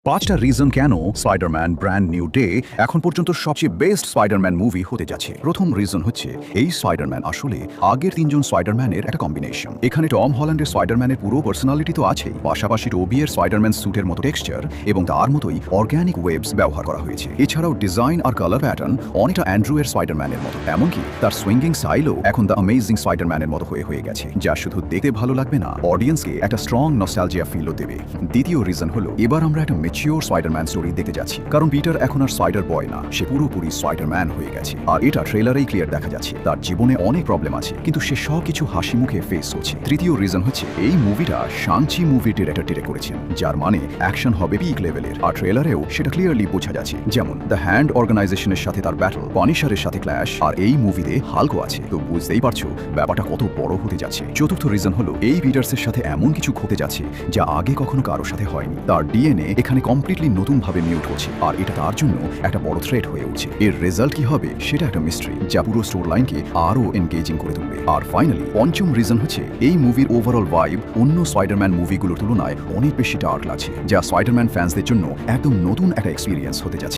5টা রিজন কেন Spiderman brand new day এখন পর্যন্ত সবচেয়ে বেস্ট স্পাইডারম্যান মুভি হতে যাচ্ছে। প্রথম রিজন হচ্ছে এই স্পাইডারম্যান আসলে আগের 3জন স্পাইডারম্যানের একটা কম্বিনেশন। এখানে টম হল্যান্ডের স্পাইডারম্যানের পুরো পার্সোনালিটি তো আছেই, পাশাপাশি টোবি এর স্পাইডারম্যান স্যুটের মতো টেক্সচার এবং তার মতোই অর্গ্যানিক ওয়েবস ব্যবহার করা হয়েছে। এছাড়াও ডিজাইন আর কালার প্যাটার্ন অনেকটা অ্যান্ড্রু এর স্পাইডারম্যানের মতো, এমনকি তার সুইঙ্গিং স্টাইলও এখন দ্য অ্যামেজিং স্পাইডারম্যানের মতো হয়ে গেছে, যা শুধু দেখতে ভালো লাগবে না, অডিয়েন্সকে একটা স্ট্রং নস্টালজিয়া ফিলও দেবে। দ্বিতীয় রিজন হলো এবার আমরা একটা ম্যাচিওর স্পাইডারম্যান স্টোরি দেখতে যাচ্ছি, কারণ পিটার এখন আর স্পাইডার বয় না, সে পুরোপুরি স্পাইডারম্যান হয়ে গেছে। আর এটা ট্রেলারেই ক্লিয়ার দেখা যাচ্ছে তার জীবনে অনেক প্রবলেম আছে, কিন্তু সে সব কিছু হাসি মুখে ফেস করছে। তৃতীয় রিজন হচ্ছে এই মুভিটা শাং-চি মুভি ডিরেক্টর করেছেন, যার মানে অ্যাকশন হবে পিক লেভেলের, আর ট্রেলারেও সেটা ক্লিয়ারলি বোঝা যাচ্ছে। যেমন দ্য হ্যান্ড অর্গানাইজেশনের সাথে তার ব্যাটল, পানিশারের সাথে ক্ল্যাশ, আর এই মুভিতে হাল্কও আছে, তো বুঝতেই পারছো ব্যাপারটা কত বড় হতে যাচ্ছে। চতুর্থ রিজন হলো এই পিটার্সের সাথে এমন কিছু ঘটে যাচ্ছে যা আগে কখনো কারোর সাথে হয়নি। তার ডিএনএ এখানে কমপ্লিটলি নতুন ভাবে মিউট হচ্ছে, আর এটা তার জন্য একটা বড় থ্রেট হয়ে উঠছে। এর রেজাল্ট কি হবে সেটা একটা মিস্ট্রি, যা পুরো স্টোর লাইনকে আরো এনগেজিং করে তুলবে। আর ফাইনালি পঞ্চম রিজন হচ্ছে এই মুভির ওভারঅল ভাইব অন্য স্পাইডারম্যান মুভিগুলোর তুলনায় অনেক বেশি ডার্ক লাগছে, যা স্পাইডারম্যান ফ্যান্সদের জন্য একদম নতুন একটা এক্সপিরিয়েন্স হতে যাচ্ছে।